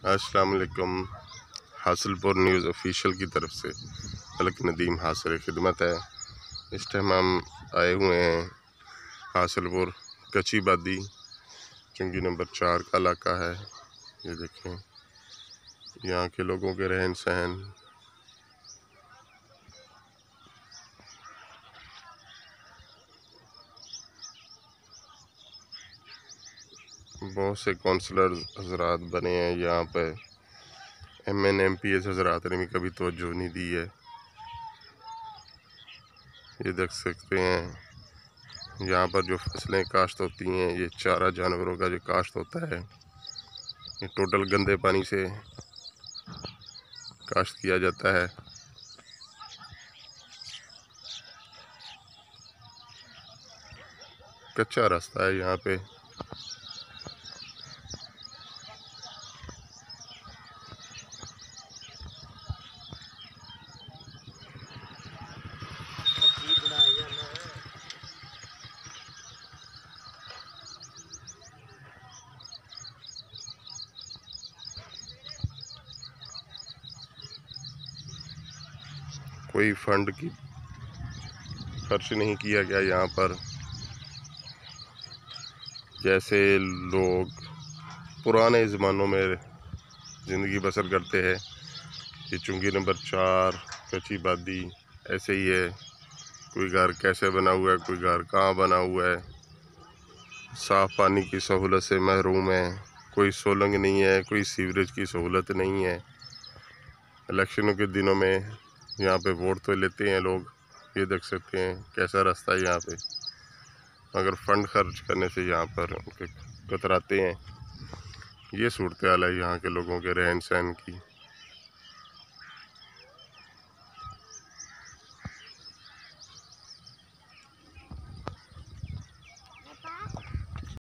अस्सलाम वालेकुम। Hasilpur news official की तरफ से मलिक नदीम हासिल खिदमत है। इस टाइम हम आए हुए हैं हासिलपुर कच्ची बादी चुंगी नंबर 4 का इलाका है। ये देखें यहाँ के लोगों के रहन सहन, बहुत से काउंसलर हजरात बने हैं यहाँ पे। MN MPS हजरात ने भी कभी तवज्जो नहीं दी है। ये देख सकते हैं यहाँ पर जो फसलें काश्त होती हैं, ये चारा जानवरों का जो काश्त होता है, ये टोटल गंदे पानी से काश्त किया जाता है। कच्चा रास्ता है यहाँ पे। कोई फंड की खर्च नहीं किया गया यहाँ पर। जैसे लोग पुराने ज़मानों में ज़िंदगी बसर करते हैं, ये चुंगी नंबर 4 कच्ची बादी ऐसे ही है। कोई घर कैसे बना हुआ है, कोई घर कहाँ बना हुआ है, साफ़ पानी की सहूलत से महरूम है, कोई सोलंग नहीं है, कोई सीवरेज की सहूलत नहीं है। इलेक्शनों के दिनों में यहाँ पे वोट तो लेते हैं लोग। ये देख सकते हैं कैसा रास्ता है यहाँ पे, मगर फ़ंड खर्च करने से यहाँ पर उनके कतराते हैं। ये सूरत हाल है यहाँ के लोगों के रहन सहन की।